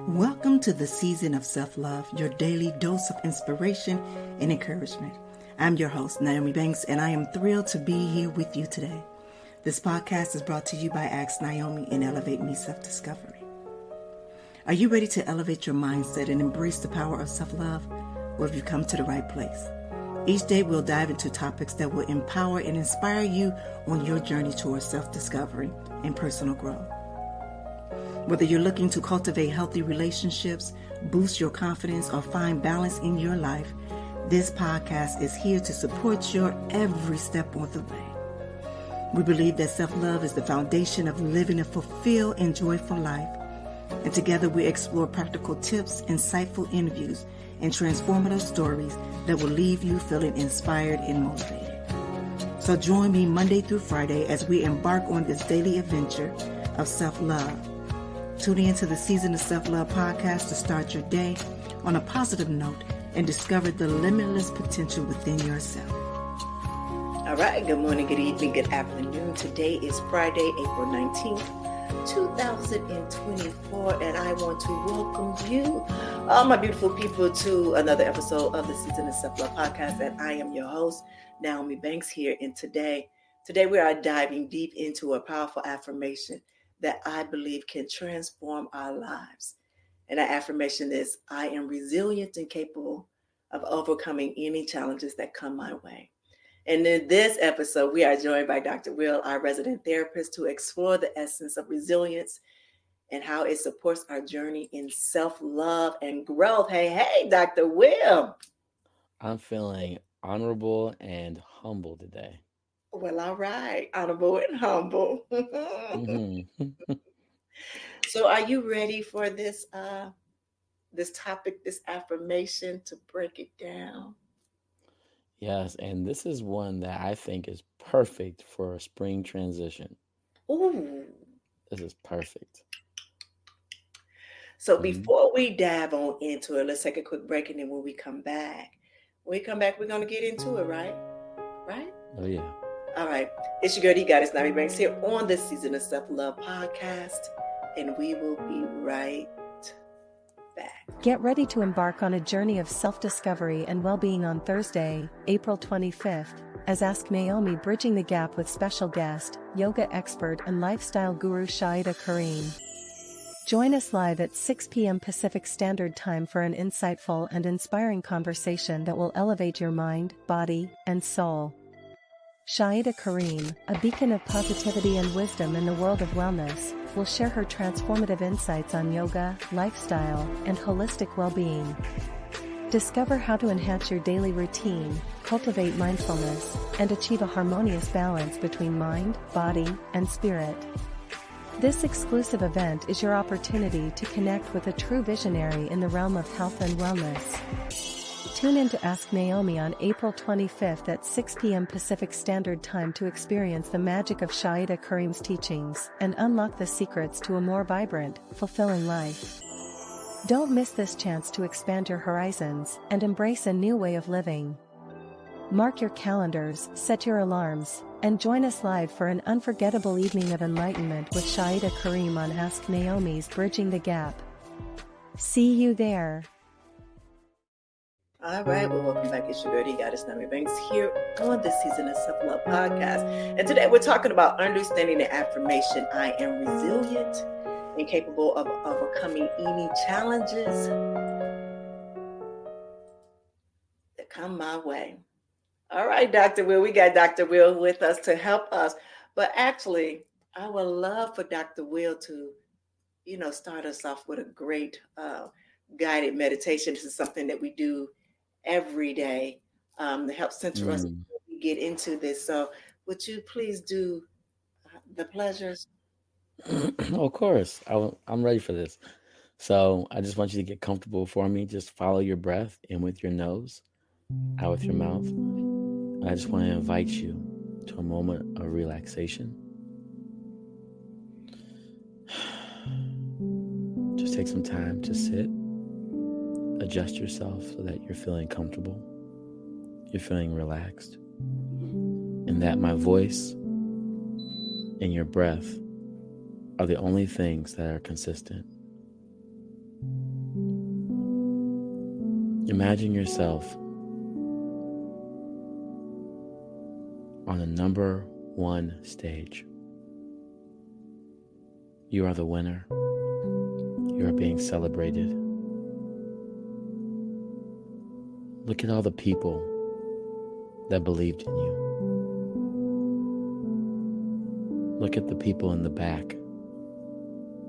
Welcome to the season of self-love, your daily dose of inspiration and encouragement. I'm your host, Nyomi Banks, and I am thrilled to be here with you today. This podcast is brought to you by Ask Nyomi and Elevate Me Self-Discovery. Are you ready to elevate your mindset and embrace the power of self-love? Well, have you come to the right place? Each day we'll dive into topics that will empower and inspire you on your journey towards self-discovery and personal growth. Whether you're looking to cultivate healthy relationships, boost your confidence, or find balance in your life, this podcast is here to support your every step on the way. We believe that self-love is the foundation of living a fulfilled and joyful life. And together we explore practical tips, insightful interviews, and transformative stories that will leave you feeling inspired and motivated. So join me Monday through Friday as we embark on this daily adventure of self-love. Tune in to the Season of Self-Love podcast to start your day on a positive note and discover the limitless potential within yourself. All right, good morning, good evening, good afternoon. Today is Friday, April 19th, 2024, and I want to welcome you, all my beautiful people, to another episode of the Season of Self-Love podcast. And I am your host, Nyomi Banks, here. And today we are diving deep into a powerful affirmation that I believe can transform our lives. And that affirmation is, I am resilient and capable of overcoming any challenges that come my way. And in this episode, we are joined by Dr. Will, our resident therapist, to explore the essence of resilience and how it supports our journey in self-love and growth. Hey, Dr. Will. I'm feeling honorable and humble today. Well, all right. Honorable and humble. Mhm. So are you ready for this topic, this affirmation, to break it down? Yes, and this is one that I think is perfect for a spring transition. Ooh. This is perfect. So Mhm. before we dive on into it, let's take a quick break, and then when we come back, we're going to get into it, right? Right? Oh, yeah. All right. It's your girl, D Goddess, Nami Banks, here on the Season of Self-Love podcast, and we will be right back. Get ready to embark on a journey of self-discovery and well-being on Thursday, April 25th, as Ask Nyomi bridging the gap with special guest, yoga expert and lifestyle guru Shaida Kareem. Join us live at 6 p.m. Pacific Standard Time for an insightful and inspiring conversation that will elevate your mind, body, and soul. Shaida Kareem, a beacon of positivity and wisdom in the world of wellness, will share her transformative insights on yoga, lifestyle, and holistic well-being. Discover how to enhance your daily routine, cultivate mindfulness, and achieve a harmonious balance between mind, body, and spirit. This exclusive event is your opportunity to connect with a true visionary in the realm of health and wellness. Tune in to Ask Nyomi on April 25th at 6 p.m. Pacific Standard Time to experience the magic of Shaida Kareem's teachings and unlock the secrets to a more vibrant, fulfilling life. Don't miss this chance to expand your horizons and embrace a new way of living. Mark your calendars, set your alarms, and join us live for an unforgettable evening of enlightenment with Shaida Kareem on Ask Nyomi's Bridging the Gap. See you there. All right, well, welcome back. It's your girl, D Goddess, Nami Banks, here on the Season of Self-Love podcast. And today we're talking about understanding the affirmation, I am resilient and capable of overcoming any challenges that come my way. All right, Dr. Will, we got Dr. Will with us to help us. But actually, I would love for Dr. Will to, start us off with a great guided meditation. This is something that we do every day to help center us as Mm. we get into this. So would you please do the pleasures? Of course, I'm ready for this. So I just want you to get comfortable for me. Just follow your breath in with your nose, out with your mouth. I just want to invite you to a moment of relaxation. Just take some time to sit, adjust yourself so that you're feeling comfortable, you're feeling relaxed, and that my voice and your breath are the only things that are consistent. Imagine yourself on the number one stage. You are the winner. You are being celebrated. Look at all the people that believed in you. Look at the people in the back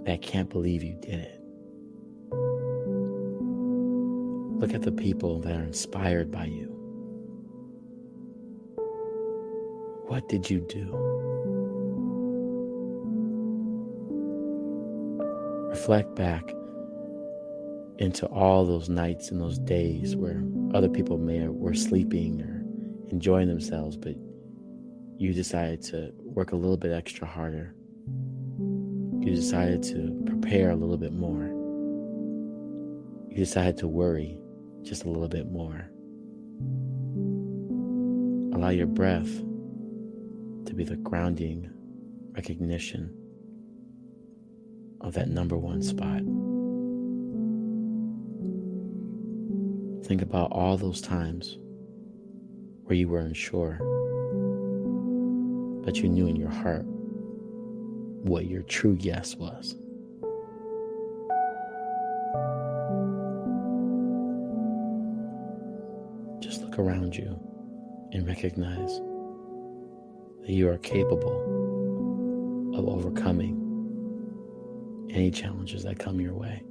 that can't believe you did it. Look at the people that are inspired by you. What did you do? Reflect back into all those nights and those days where other people were sleeping or enjoying themselves, but you decided to work a little bit extra harder. You decided to prepare a little bit more. You decided to worry just a little bit more. Allow your breath to be the grounding recognition of that number one spot. Think about all those times where you were unsure, but you knew in your heart what your true yes was. Just look around you and recognize that you are capable of overcoming any challenges that come your way.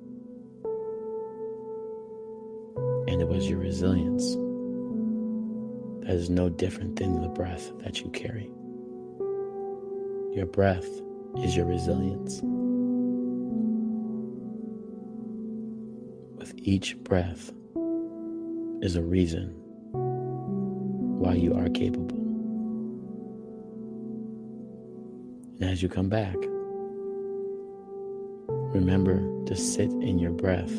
And it was your resilience that is no different than the breath that you carry. Your breath is your resilience. With each breath is a reason why you are capable. And as you come back, remember to sit in your breath,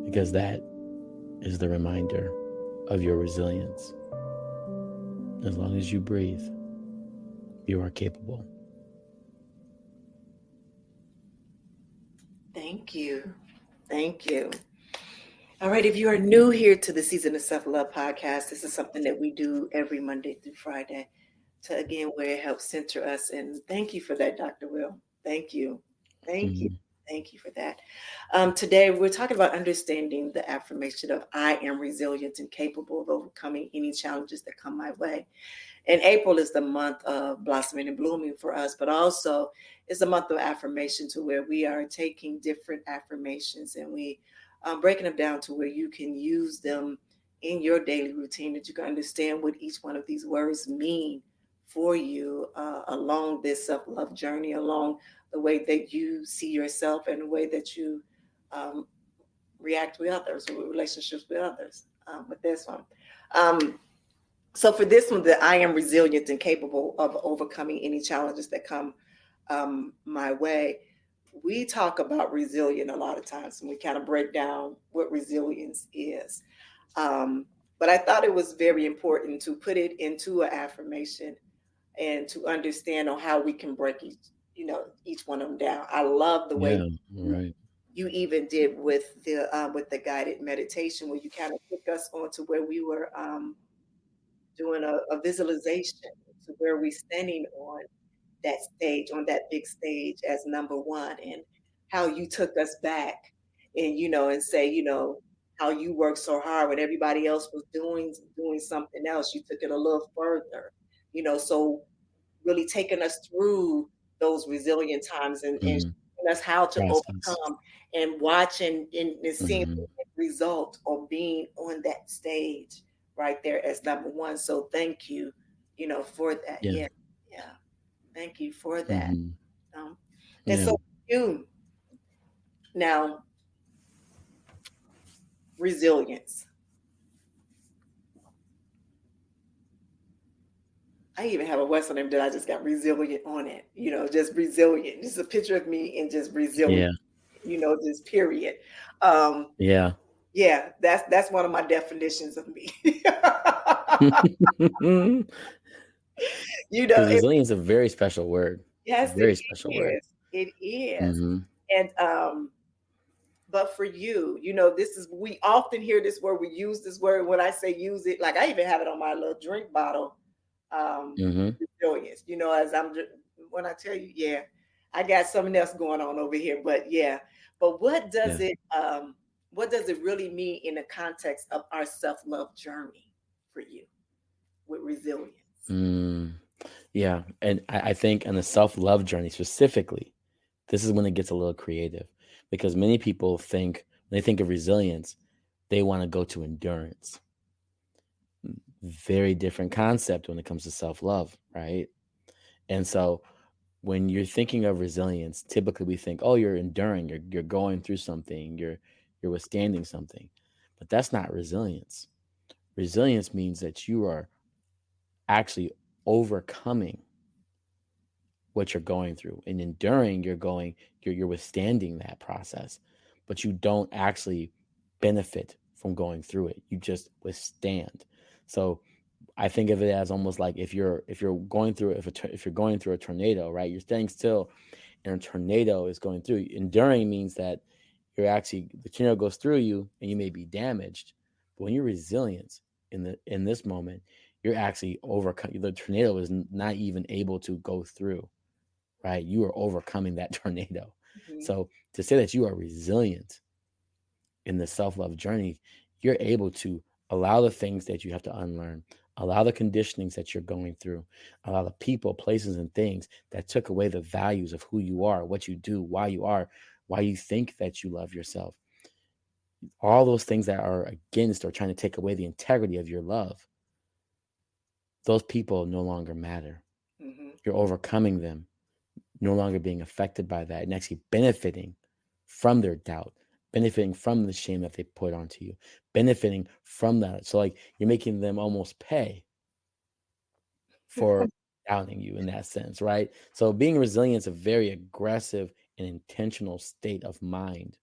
because that is the reminder of your resilience. As long as you breathe, you are capable. Thank you. Thank you. All right, if you are new here to the Season of Self-Love podcast, this is something that we do every Monday through Friday to, again, where it helps center us. And thank you for that, Dr. Will. Thank you. Thank you. Thank you for that. Today, we're talking about understanding the affirmation of I am resilient and capable of overcoming any challenges that come my way. And April is the month of blossoming and blooming for us, but also it's a month of affirmation, to where we are taking different affirmations and we breaking them down to where you can use them in your daily routine, that you can understand what each one of these words mean for you along this self-love journey, along the way that you see yourself and the way that you react with others, or with relationships with others with this one. So for this one, that I am resilient and capable of overcoming any challenges that come my way, we talk about resilient a lot of times, and we kind of break down what resilience is. But I thought it was very important to put it into an affirmation and to understand on how we can break each one of them down. I love the way you even did with the guided meditation, where you kind of took us onto where we were doing a visualization to where we're standing on that stage, on that big stage as number one, and how you took us back and, and say, how you worked so hard when everybody else was doing something else. You took it a little further, so really taking us through those resilient times and showing us how to overcome, and watching and seeing the result of being on that stage right there as number one. So thank you, for that. Yeah. Thank you for that. And so you now, resilience. I even have a Western name that I just got resilient on it. Just resilient. Just a picture of me and just resilient. Just period. Yeah, that's one of my definitions of me. Resilience is a very special word. Yes, very special word. It is. And But for you, this is, we often hear this word, we use this word. When I say use it, like I even have it on my little drink bottle, Mm-hmm. resilience, as when I tell you, yeah, I got something else going on over here, but yeah. But Yeah. what does it really mean in the context of our self-love journey for you with resilience? Mm, yeah. And I think on the self-love journey specifically, this is when it gets a little creative because many people think when they think of resilience, they want to go to endurance. Very different concept when it comes to self-love, right? And so when you're thinking of resilience, typically we think, oh, you're enduring, you're going through something, you're withstanding something. But that's not resilience. Resilience means that you are actually overcoming what you're going through. And enduring, you're withstanding that process, but you don't actually benefit from going through it. You just withstand. So I think of it as almost like if you're going through if you're going through a tornado, right? You're standing still and a tornado is going through. Enduring means that the tornado goes through you and you may be damaged. But when you're resilient in this moment, you're actually overcome. The tornado is not even able to go through, right? You are overcoming that tornado. Mm-hmm. So to say that you are resilient in the self-love journey, you're able to allow the things that you have to unlearn, allow the conditionings that you're going through, allow the people, places, and things that took away the values of who you are, what you do, why you are, why you think that you love yourself. All those things that are against or trying to take away the integrity of your love, those people no longer matter. Mm-hmm. You're overcoming them, no longer being affected by that and actually benefiting from their doubt, benefiting from the shame that they put onto you, benefiting from that. So like you're making them almost pay for doubting you in that sense, right? So being resilient is a very aggressive and intentional state of mind.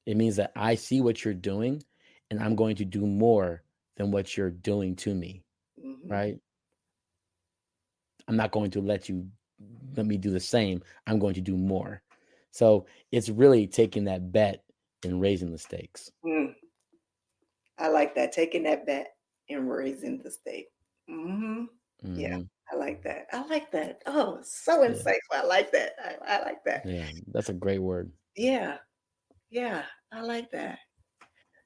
It means that I see what you're doing and I'm going to do more than what you're doing to me, Mm-hmm. right? I'm not going to let me do the same. I'm going to do more. So it's really taking that bet and raising the stakes. Mm. I like that. Taking that bet and raising the stake. Mm-hmm. Yeah, Hmm. I like that. I like that. Oh, so Yeah. insightful. I like that. I like that. Yeah. That's a great word. Yeah, yeah, I like that.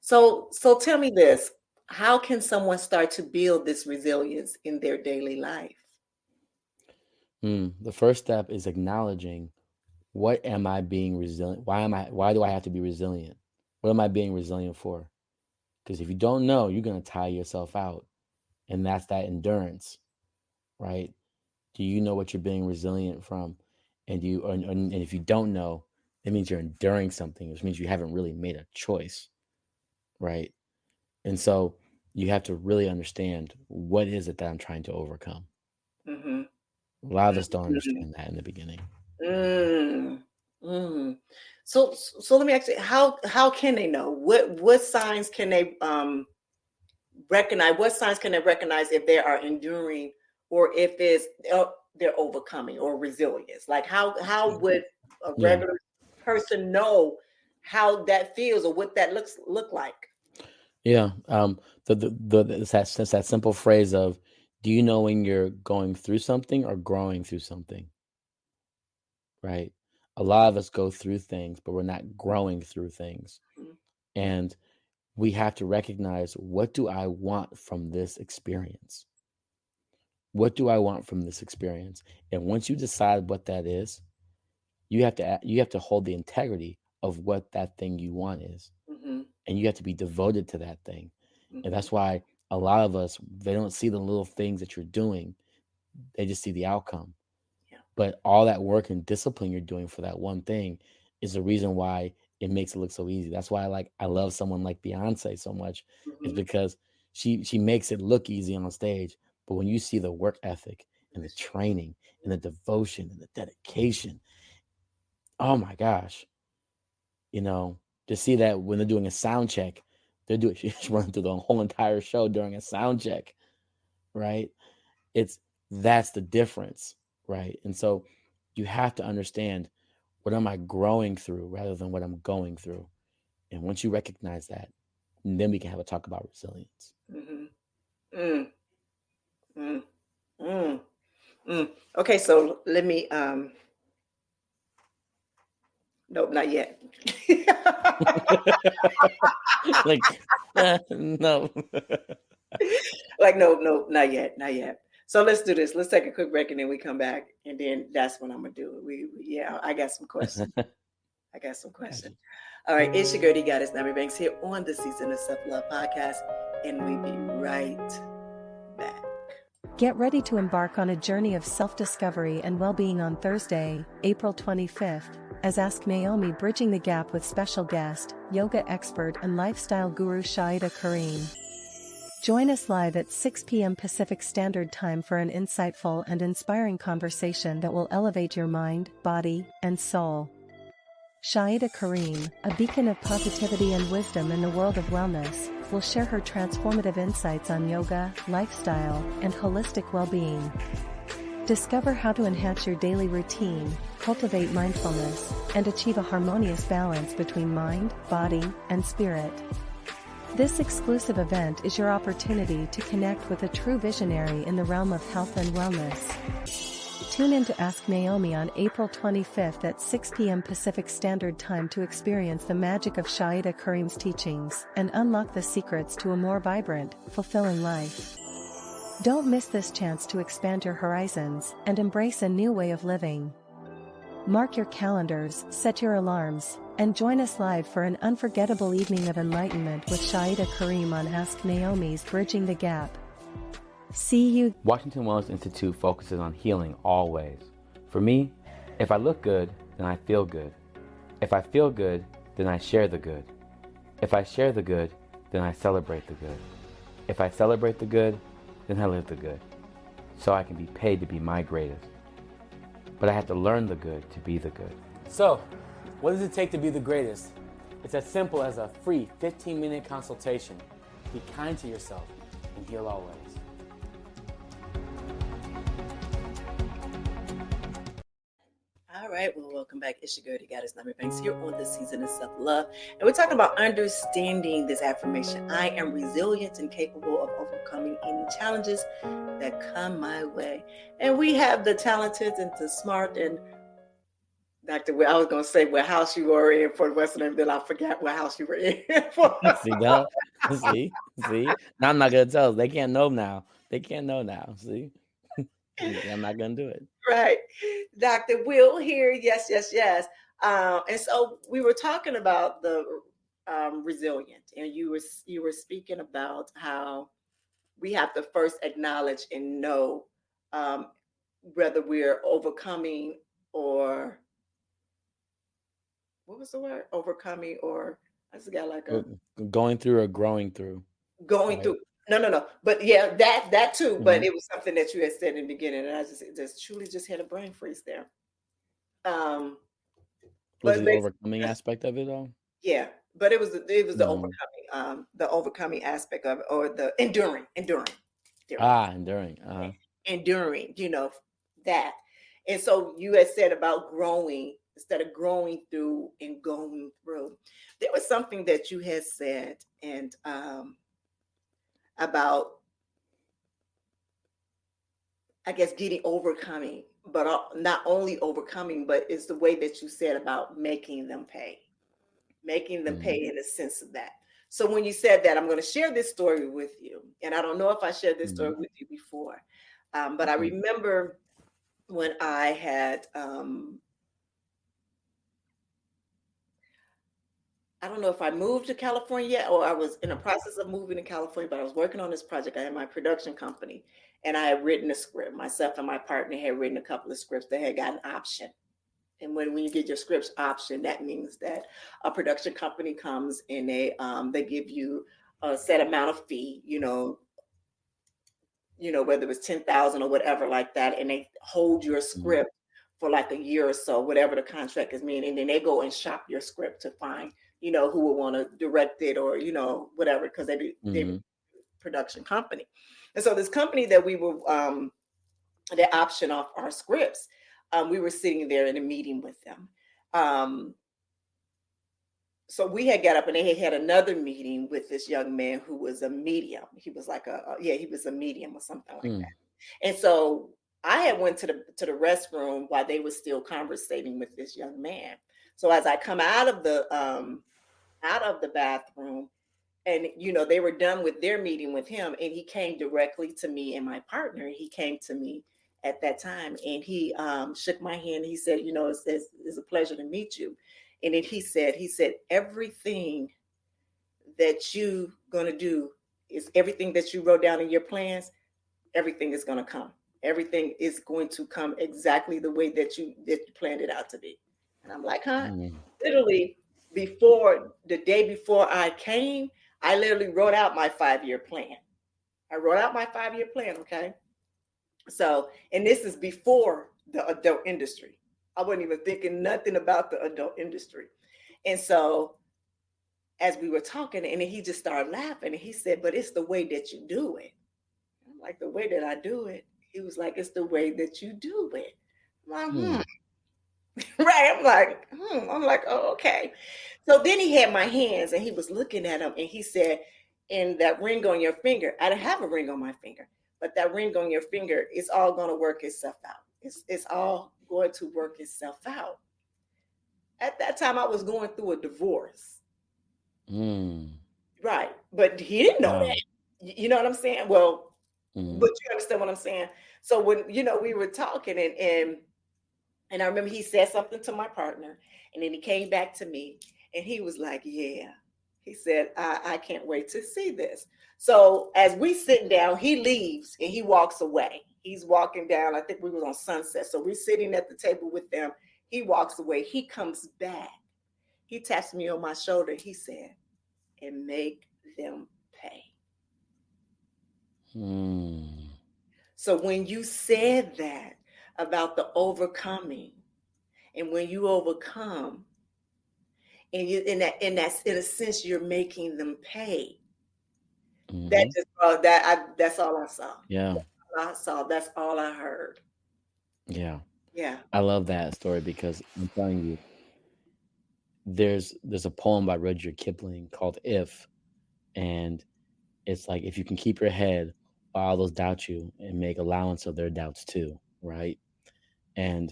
So tell me this. How can someone start to build this resilience in their daily life? The first step is acknowledging what am I being resilient? Why do I have to be resilient? What am I being resilient for? Because if you don't know, you're going to tire yourself out. And that's that endurance, right? Do you know what you're being resilient from? And if you don't know, it means you're enduring something, which means you haven't really made a choice, right? And so you have to really understand what is it that I'm trying to overcome. Mm-hmm. A lot of us don't understand that in the beginning. Mm, mm. So let me ask you, how can they know? What signs can they recognize? What signs can they recognize if they are enduring or if it's they're overcoming or resilience? Like how would a Yeah. regular person know how that feels or what that look like? Yeah. It's that simple phrase of, do you know when you're going through something or growing through something? Right. A lot of us go through things, but we're not growing through things. Mhm. And we have to recognize, what do I want from this experience? What do I want from this experience? And once you decide what that is, you have to hold the integrity of what that thing you want is, Mhm. and you have to be devoted to that thing. And Mhm. that's why a lot of us, they don't see the little things that you're doing, they just see the outcome. Yeah. But all that work and discipline you're doing for that one thing is the reason why it makes it look so easy. That's why I love someone like Beyonce so much, is Mhm. because she makes it look easy on stage, but when you see the work ethic and the That's true. training and the devotion and the dedication, oh my gosh, you know, to see that when they're doing a sound check, she's running through the whole entire show during a sound check, right? It's That's the difference, right? And so you have to understand What am I growing through rather than what I'm going through? And once you recognize that, then we can have a talk about resilience. Mm-hmm. Mm, mm, mm, mm. Okay, so let me nope, not yet. Like, no. Like, no, not yet, not yet. So let's do this. Let's take a quick break and then we come back, and then that's what I'm gonna do. Yeah, I got some questions. I got some questions. All right, it's your girl, the goddess Nyomi here on the Season of Self Love podcast, and we'll be right back. Get ready to embark on a journey of self-discovery and well-being on Thursday, April 25th, as Ask Naomi bridging the gap with special guest, yoga expert and lifestyle guru Shaida Kareem. Join us live at 6 p.m. Pacific Standard Time for an insightful and inspiring conversation that will elevate your mind, body, and soul. Shaida Kareem, a beacon of positivity and wisdom in the world of wellness, will share her transformative insights on yoga, lifestyle, and holistic well-being. Discover how to enhance your daily routine, cultivate mindfulness, and achieve a harmonious balance between mind, body, and spirit. This exclusive event is your opportunity to connect with a true visionary in the realm of health and wellness. Tune in to Ask Naomi on April 25th at 6 p.m. Pacific Standard Time to experience the magic of Shaida Kareem's teachings and unlock the secrets to a more vibrant, fulfilling life. Don't miss this chance to expand your horizons and embrace a new way of living. Mark your calendars, set your alarms, and join us live for an unforgettable evening of enlightenment with Shaida Kareem on Ask Naomi's Bridging the Gap. See you. Washington Wellness Institute focuses on healing always. For me, if I look good, then I feel good. If I feel good, then I share the good. If I share the good, then I celebrate the good. If I celebrate the good, then I live the good. So I can be paid to be my greatest. But I have to learn the good to be the good. So, what does it take to be the greatest? It's as simple as a free 15-minute consultation. Be kind to yourself and heal always. All right, well, welcome back. It's your girl, the goddess Nyomi here on the Season of Self Love, and we're talking about understanding this affirmation. I am resilient and capable of overcoming any challenges that come my way. And we have the talented and the smart and Dr. I was going to say what house you were in for the Western, then I forgot what house you were in for. See, no? See? Now I'm not going to tell. They can't know now. See? I'm not going to do it. Right. Dr. Will here. Yes. And so we were talking about the resilient, and you were speaking about how we have to first acknowledge and know whether we're overcoming or what was the word? Overcoming, or I just got like a going through or growing through. Going through. No. But yeah, that too. Mm-hmm. But it was something that you had said in the beginning, and I just truly had a brain freeze there. Was the overcoming aspect of it all? Yeah, but it was the overcoming aspect of it, or the enduring. Enduring. Enduring, that. And so you had said about growing instead of growing through and going through. There was something that you had said and about, I guess, overcoming, but not only overcoming, but it's the way that you said about making them pay in the sense of that. So when you said that, I'm going to share this story with you. And I don't know if I shared this story with you before, but I remember when I had, I don't know if I moved to California yet, or I was in the process of moving to California, but I was working on this project. I had my production company, and I had written a script. Myself and my partner had written a couple of scripts that had got an option. And when you get your scripts option, that means that a production company comes and they give you a set amount of fee, whether it's $10,000 or whatever like that, and they hold your script for like a year or so, whatever the contract is meaning, and then they go and shop your script to find who would want to direct it or, whatever, because they production company. And so this company that we were, they option off our scripts. We were sitting there in a meeting with them. So we had got up and they had another meeting with this young man who was a medium. He was like he was a medium or something like that. And so I had went to the restroom while they were still conversating with this young man. So as I come out of the bathroom, and they were done with their meeting with him, and he came directly to me and my partner. He came to me at that time, and he shook my hand. He said, it's a pleasure to meet you. And then he said, everything that you gonna do is everything that you wrote down in your plans. Everything is gonna come. Everything is going to come exactly the way that you planned it out to be. And I'm like, huh? Literally, the day before I came, I literally wrote out my 5-year plan. I wrote out my 5-year plan, okay? So, and this is before the adult industry. I wasn't even thinking nothing about the adult industry. And so, as we were talking, and then he just started laughing, and he said, but it's the way that you do it. I'm like, the way that I do it? He was like, it's the way that you do it. I'm like, right. I'm like, oh, okay. So then he had my hands and he was looking at them and he said, and that ring on your finger, I didn't have a ring on my finger, but that ring on your finger, it's all going to work itself out. It's all going to work itself out. At that time, I was going through a divorce. Right. But he didn't know that. You know what I'm saying? Well, but you understand what I'm saying? So when, we were talking and I remember he said something to my partner, and then he came back to me and he was like, yeah. He said, I can't wait to see this. So as we sit down, he leaves and he walks away. He's walking down. I think we was on Sunset. So we're sitting at the table with them. He walks away. He comes back. He taps me on my shoulder. He said, and make them pay. So when you said that about the overcoming, and when you overcome, and you in a sense you're making them pay. That just that's all I saw. Yeah. That's all I saw. That's all I heard. Yeah. Yeah. I love that story because I'm telling you, there's a poem by Rudyard Kipling called If, and it's like, if you can keep your head while others doubt you and make allowance of their doubts too, right? And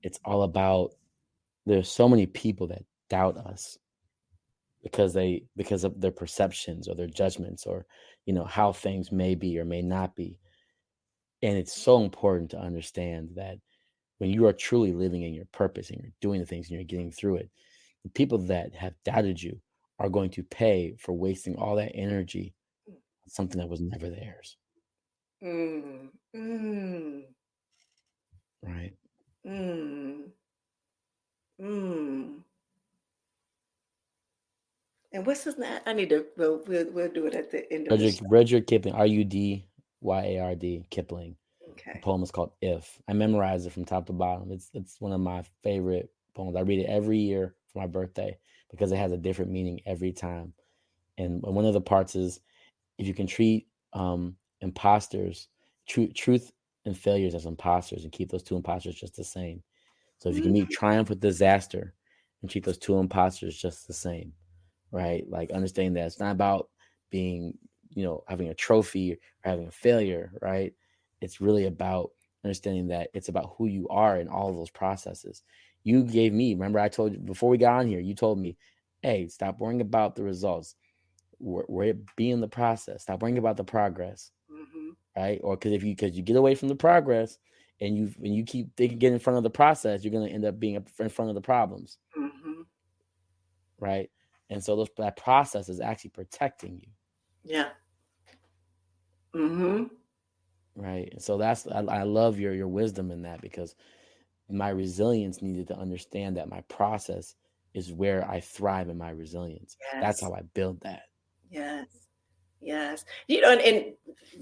it's all about, there's so many people that doubt us because of their perceptions or their judgments or how things may be or may not be. And it's so important to understand that when you are truly living in your purpose and you're doing the things and you're getting through it, the people that have doubted you are going to pay for wasting all that energy on something that was never theirs. Right. And what's his name? I need to. We'll do it at the end of the show. Rudyard Kipling, Rudyard Kipling. Okay. The poem is called If. I memorized it from top to bottom. It's one of my favorite poems. I read it every year for my birthday because it has a different meaning every time. And one of the parts is, if you can treat imposters, truth and failures as imposters, and keep those two imposters just the same. So if you can meet triumph with disaster and treat those two imposters just the same, right? Like, understanding that it's not about being, having a trophy or having a failure, right? It's really about understanding that it's about who you are in all of those processes. You gave me, remember I told you before we got on here, you told me, hey, stop worrying about the results. Be in the process. Stop worrying about the progress, right? Or because you get away from the progress and you keep thinking, get in front of the process, you're going to end up being in front of the problems, right? And so that process is actually protecting you. Yeah. Right. And so I love your wisdom in that, because my resilience needed to understand that my process is where I thrive in my resilience. Yes. That's how I build that. Yes. And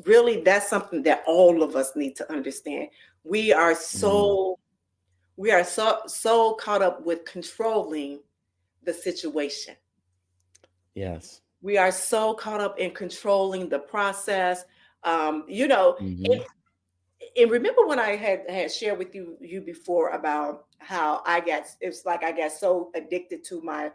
really that's something that all of us need to understand. We are so caught up with controlling the situation. Yes. We are so caught up in controlling the process. And remember when I had shared with you before about how it's like I got so addicted to my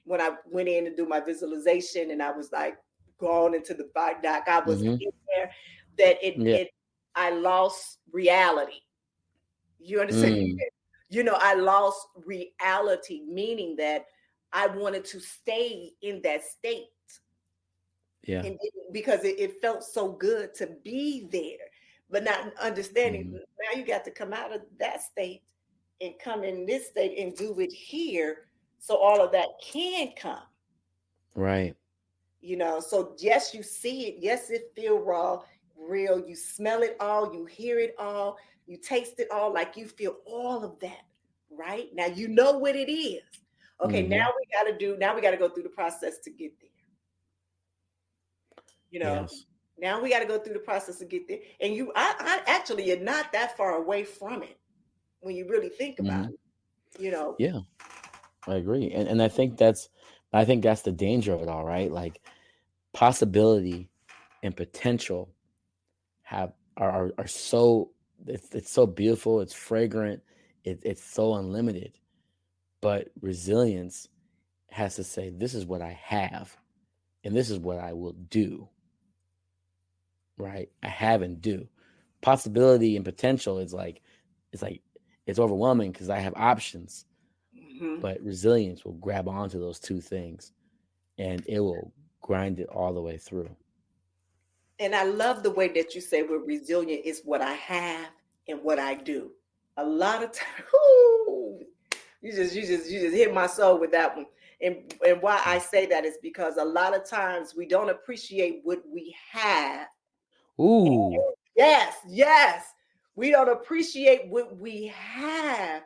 when I went in to do my visualization and I was like gone into the bike dock, I was Mm-hmm. in there that Yeah. I lost reality. You understand? Mm. I lost reality, meaning that I wanted to stay in that state Yeah. and because it felt so good to be there, but not understanding Mm-hmm. now you got to come out of that state and come in this state and do it here so all of that can come. Right. So yes, you see it, yes, it feel raw, real, you smell it all, you hear it all, you taste it all, like you feel all of that right now, you know what it is. Okay, Mm-hmm. now we got to go through the process to get there. you know Yes. Now we got to go through the process to get there. And I actually, you're not that far away from it when you really think about Mm-hmm. it. Yeah, I agree. And I think that's the danger of it all, right? Like possibility and potential are so it's so beautiful, it's fragrant, it's so unlimited. But resilience has to say, this is what I have, and this is what I will do. Right? I have and do. Possibility and potential is like it's overwhelming because I have options. Hmm. But resilience will grab onto those two things and it will grind it all the way through. And I love the way that you say we're resilient is what I have and what I do. A lot of times, you just hit my soul with that one. And why I say that is because a lot of times we don't appreciate what we have. Ooh. Yes, yes. We don't appreciate what we have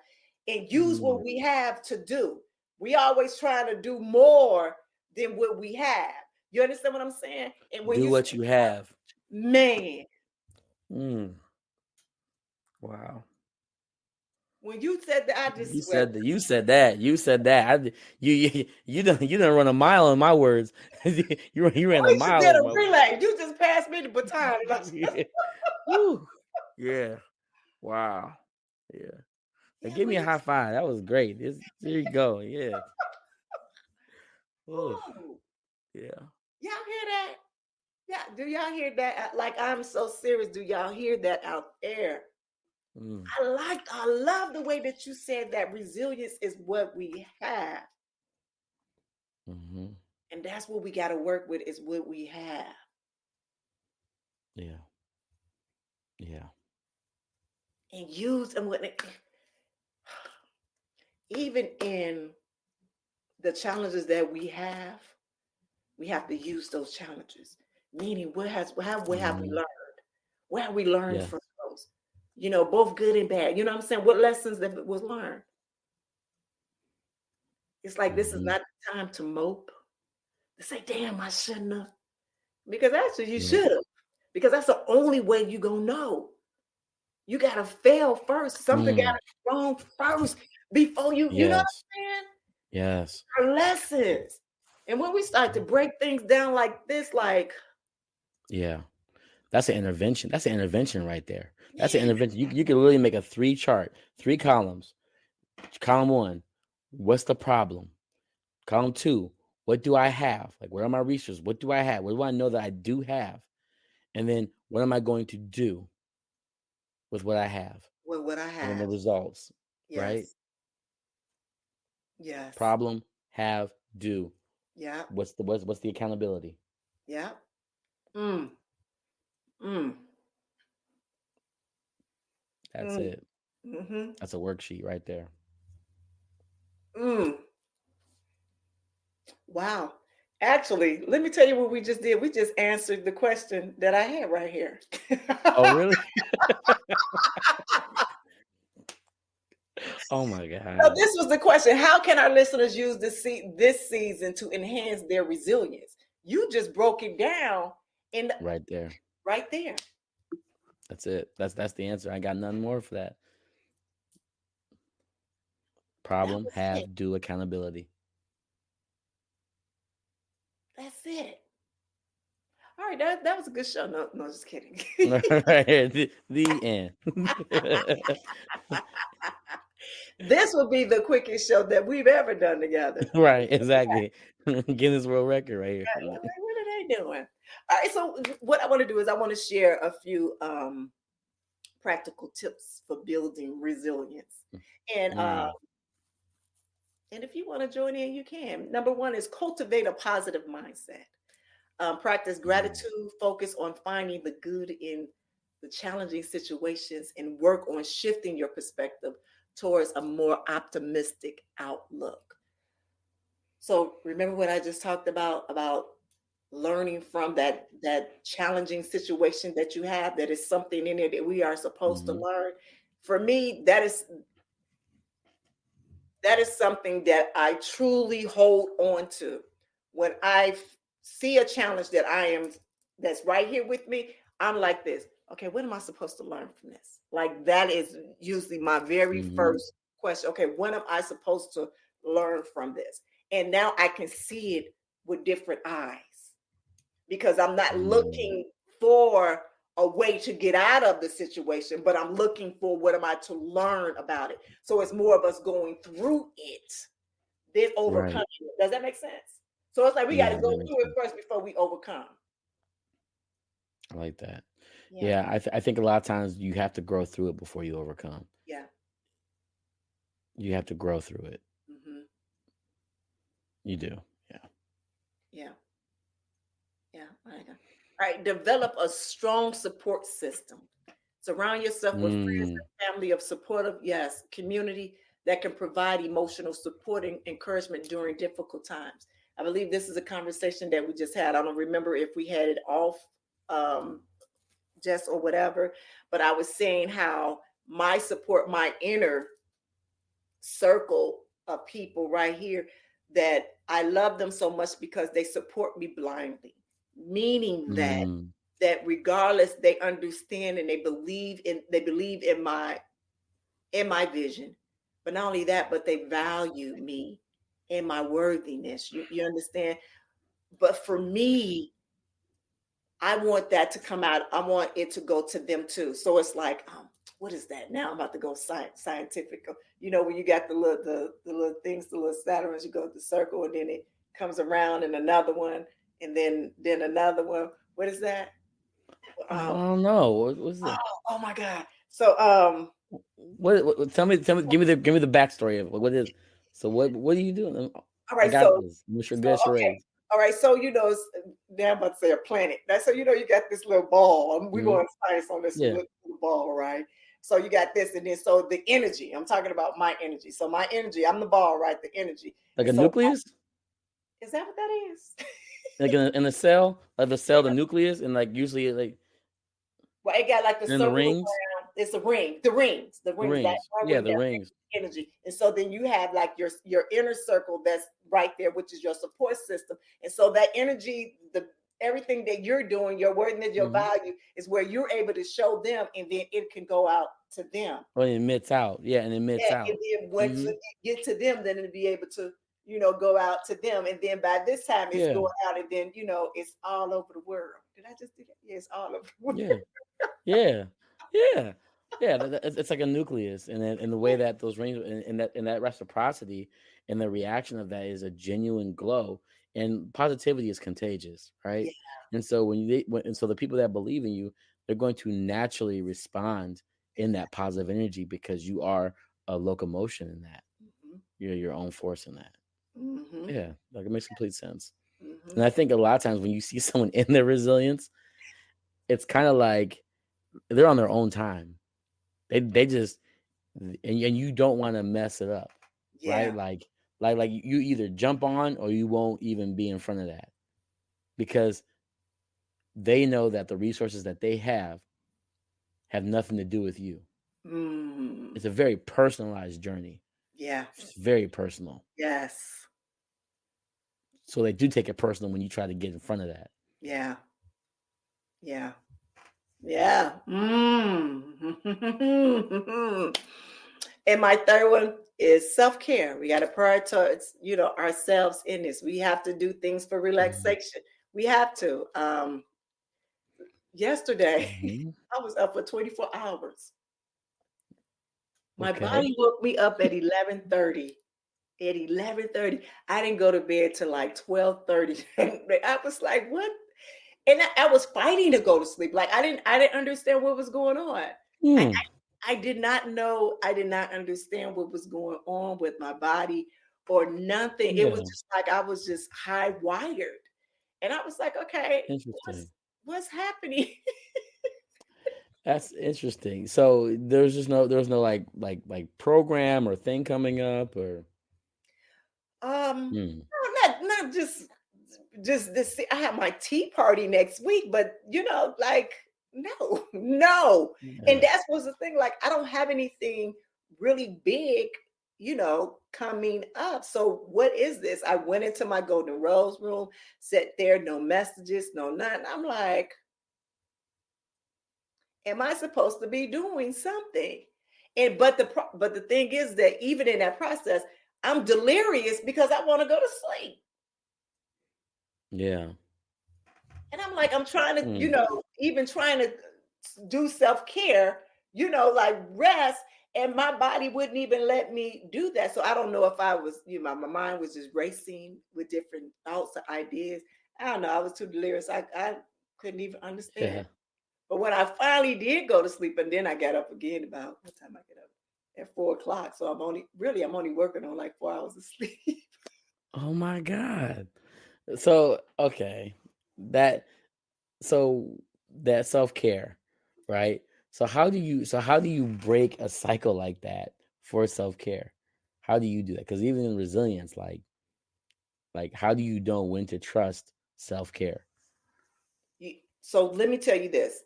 and use what Mm. we have to do. We always trying to do more than what we have. You understand what I'm saying? And when Do you, what you have. man, Mm. Wow. when you said that, I just You sweat. said that. You said that. You said that. You done run a mile in my words. you ran a We just mile did in a my. relay. You just passed me the baton. Yeah. Woo. Yeah. Wow. Yeah. Now Yeah, give me when a you, high five. That was great. There you go. Yeah. Ooh. woo, Yeah. y'all hear that? Yeah, do y'all hear that? Like, I'm so serious. Do y'all hear that out there? Mm. I love the way that you said that resilience is what we have. Mm-hmm. And that's what we got to work with is what we have. Yeah. Yeah. And use and what even in the challenges that we have to use those challenges. Meaning what have we Mm-hmm. learned? What have we learned Yes. from those? Both good and bad. You know what I'm saying? What lessons that was learned? It's like this is Mm-hmm. not the time to mope, to say, damn, I shouldn't have. Because actually you Yeah. should have. Because that's the only way you gonna know. You gotta fail first. Something Mm. gotta be wrong first before you know what Yes. I'm saying? Yes. Our lessons. And when we start to break things down like this, like, Yeah. That's an intervention. That's an intervention right there. That's an man, intervention. You can really make a 3 chart, 3 columns. Column 1, what's the problem? Column 2, what do I have? Like, where are my resources? What do I have? What do I know that I do have? And then what am I going to do with what I have? what I And then the have. results, right? Yes. Yes. Problem, have, do. Yeah. What's the accountability? Yeah. Mm. Mm. That's Mm. it. Mm-hmm. That's a worksheet right there. Mm. Wow. Actually, let me tell you what we just did. We just answered the question that I had right here. Oh, really? Oh my So God. this was the question: how can our listeners use this season to enhance their resilience? You just broke it down in Right there. right there. That's it. That's the answer. I got nothing more for that. That Problem, was it. have, do, accountability. That's it. All right, that was a good show. No, just kidding. The end. This will be the quickest show that we've ever done together. Right, exactly. Guinness World Record right here. Right, what are they doing? All right, so what I want to do is I want to share a few practical tips for building resilience. And and if you want to join in, you can. Number one is cultivate a positive mindset. Practice gratitude, focus on finding the good in the challenging situations, and work on shifting your perspective towards a more optimistic outlook. So remember what I just talked about learning from that challenging situation that you have, that is something in it that we are supposed to learn. For me, that is something that I truly hold on to. When I see a challenge that's right here with me, I'm like this. Okay, what am I supposed to learn from this? Like, that is usually my very first question. Okay, what am I supposed to learn from this? And now I can see it with different eyes, because I'm not looking for a way to get out of the situation, but I'm looking for what am I to learn about it. So it's more of us going through it than overcoming it. Does that make sense? So it's like we got to go through it first before we overcome. I like that. Yeah, I think a lot of times you have to grow through it before you overcome. Yeah. You have to grow through it. You do. Yeah. All right. Develop a strong support system. Surround yourself with friends and family of supportive, community that can provide emotional support and encouragement during difficult times. I believe this is a conversation that we just had. I don't remember if we had it off just or whatever, but I was saying how my inner circle of people right here, that I love them so much because they support me blindly, meaning that regardless, they understand and they believe in my vision. But not only that, but they value me and my worthiness. You understand? But for me, I want that to come out. I want it to go to them too. So it's like, what is that? Now I'm about to go scientific. When you got the little things, the little Saturns, you go to the circle, and then it comes around, and another one, and then another one. What is that? I don't know. What's that? Oh my God. So what tell me, give me the backstory of what is. So what are you doing? All right, I got this. okay. All right, so now I'm about to say a planet. That's so you got this little ball. We're going science on this little ball, right? So you got this, and then so the energy. I'm talking about my energy. So my energy, I'm the ball, right? The energy. Like a nucleus? Is that what that is? Like in a cell, the nucleus, and like usually like. Well, it got like the circle rings. Around. It's the rings. The rings. Energy. And so then you have like your inner circle that's right there, which is your support system. And so that energy, everything that you're doing, your worthiness, your value, is where you're able to show them, and then it can go out to them. Well, it emits out. Yeah, and it emits out. And then once you get to them, then it'll be able to, go out to them. And then by this time it's going out, and then, it's all over the world. Did I just do that? Yeah, it's all over the world. Yeah. It's like a nucleus, and the way that those rings and that reciprocity and the reaction of that is a genuine glow, and positivity is contagious, right? Yeah. And so so the people that believe in you, they're going to naturally respond in that positive energy, because you are a locomotion in that. You're your own force in that. Yeah, like it makes complete sense. And I think a lot of times when you see someone in their resilience, it's kind of like they're on their own time. They just, and you don't want to mess it up, right? Like you either jump on or you won't even be in front of that, because they know that the resources that they have nothing to do with you. It's a very personalized journey. Yeah, it's very personal. Yes. So they do take it personal when you try to get in front of that. Yeah. And my third one is self-care. We got to prioritize, ourselves in this. We have to do things for relaxation. We have to. yesterday, Mhm. I was up for 24 hours. My Okay. body woke me up at 11:30. At 11:30, I didn't go to bed till like 12:30. I was like, "What?" And I was fighting to go to sleep. Like I didn't understand what was going on. I, Hmm. I did not know. I did not understand what was going on with my body or nothing. It was Yeah. just like I was just high wired, and I was like, "Okay, Interesting. what's happening?" That's interesting. So there was no like program or thing coming up or hmm. No, not just this. I have my tea party next week, but like no, no. And Yeah. that was the thing. Like I don't have anything really big, coming up. So what is this? I went into my Golden Rose room, sat there, no messages, no nothing. I'm like, am I supposed to be doing something? And but the thing is that even in that process, I'm delirious because I want to go to sleep. Yeah. And I'm like, I'm trying to, Hmm. even trying to do self-care, like rest, and my body wouldn't even let me do that. So I don't know if I was, my mind was just racing with different thoughts or ideas. I don't know. I was too delirious. I couldn't even understand. Yeah. But when I finally did go to sleep, and then I got up again about what time I get up? At 4 o'clock. So I'm only working on like 4 hours of sleep. Oh my God. So okay. That so that self-care, right? So how do you break a cycle like that for self-care? How do you do that? Because even in resilience, like how do you know when to trust self-care? So let me tell you this.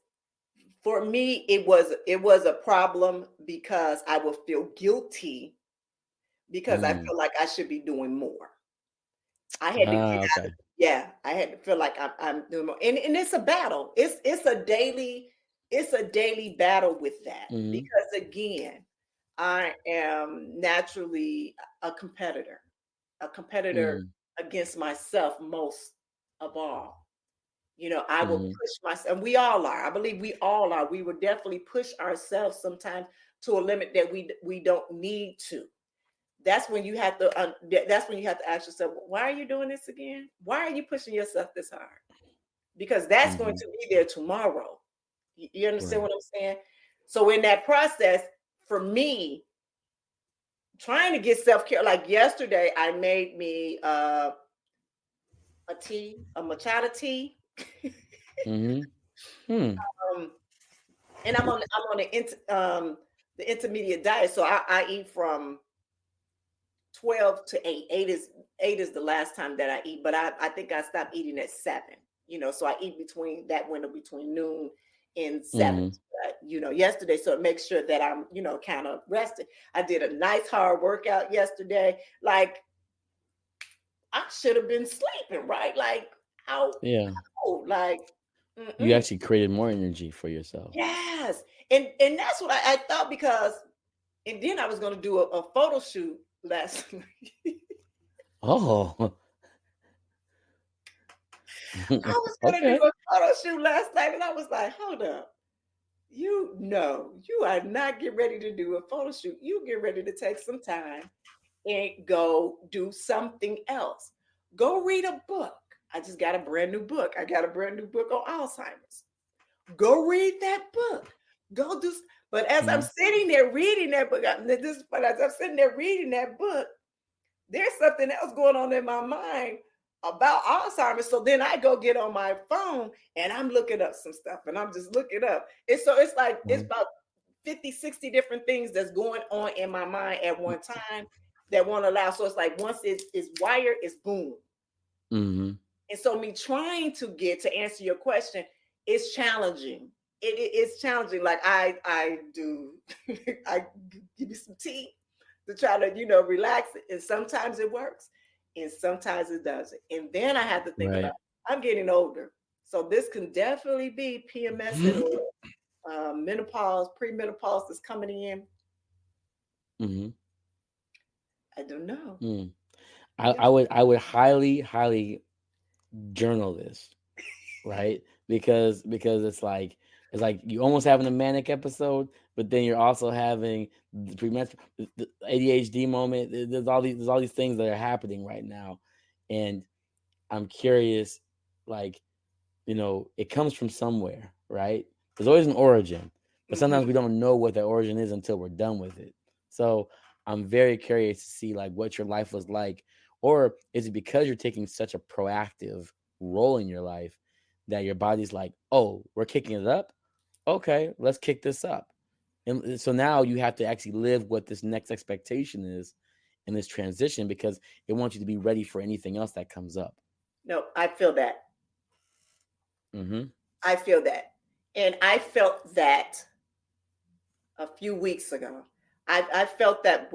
For me, it was a problem because I would feel guilty because I Mm. feel like I should be doing more. I had to get out of Okay. yeah, I had to feel like I'm doing more. And it's a battle. It's a daily battle with that Mhm. because again, I am naturally a competitor Mm. against myself most of all. I will Mhm. push myself, and we all are. I believe we all are. We will definitely push ourselves sometimes to a limit that we don't need to. That's when you have to ask yourself, why are you doing this again? Why are you pushing yourself this hard? Because that's going Mhm. to be there tomorrow. You understand Right. what I'm saying? So in that process, for me, trying to get self care, like yesterday, I made me a tea, a matcha tea. Mhm. Hmm. um, and I'm on the intermediate diet, so I eat from 12 to 8. Eight is the last time that I eat, but I think I stopped eating at 7. So I eat between that window between noon and 7. Mhm. Yesterday, so it makes sure that I'm kind of rested. I did a nice hard workout yesterday. Like I should have been sleeping, right? Like how Yeah. like You mm-mm. actually created more energy for yourself. Yes. And that's what I thought because and then I was going to do a photo shoot last night. Oh. I was going to do Okay. a photo shoot last night, and I was like, hold up. You are not getting ready to do a photo shoot. You get ready to take some time and go do something else. Go read a book. I just got a brand new book. I got a brand new book on Alzheimer's. Go read that book. Go do. But as I'm Mhm. sitting there reading that book, but as I'm sitting there reading that book, there's something else going on in my mind about Alzheimer's. So then I go get on my phone and I'm looking up some stuff and I'm just looking up. It's like it's Mhm. about 50, 60 different things that's going on in my mind at one time that won't allow. So it's like once it is wired, it's boom. Mhm. And so me trying to answer your question, it's challenging. It's challenging. Like I do, I give you some tea to try to relax it, and sometimes it works, and sometimes it doesn't. And then I have to think about Right. I'm getting older, so this can definitely be PMS and or menopause, premenopause that's coming in. Mhm. I don't know. Mm. I I don't. I would I would highly journal this, right? because it's like you almost having a manic episode, but then you're also having the ADHD moment. There's all these things that are happening right now, and I'm curious, like, it comes from somewhere, right? There's always an origin, but sometimes we don't know what that origin is until we're done with it. So I'm very curious to see like what your life was like, or is it because you're taking such a proactive role in your life that your body's like, oh, we're kicking it up? Okay, let's kick this up. And so now you have to actually live what this next expectation is in this transition because it wants you to be ready for anything else that comes up. No, I feel that. Mm-hmm. I feel that. And I felt that a few weeks ago. I felt that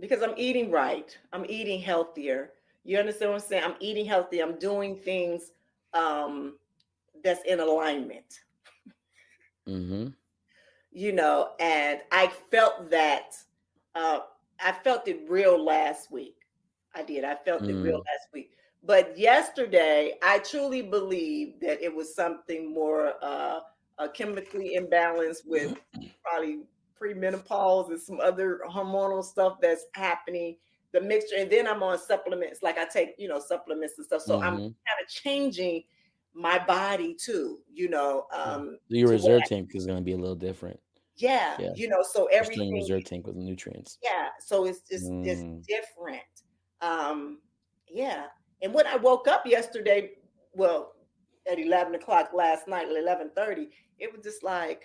because I'm eating right, I'm eating healthier. You understand what I'm saying? I'm eating healthy. I'm doing things that's in alignment. Mm-hmm. And I felt that I felt it real last week. I did. I felt it real last week. But yesterday, I truly believe that it was something more chemically imbalanced with probably premenopause and some other hormonal stuff that's happening. The mixture, and then I'm on supplements. Like I take, supplements and stuff. So I'm kind of changing my body too. Your reserve tank is going to be a little different. Yeah. So everything. Your reserve tank with nutrients. Yeah. So it's different. Yeah. And when I woke up yesterday, well, at 11 o'clock last night, 11:30, it was just like,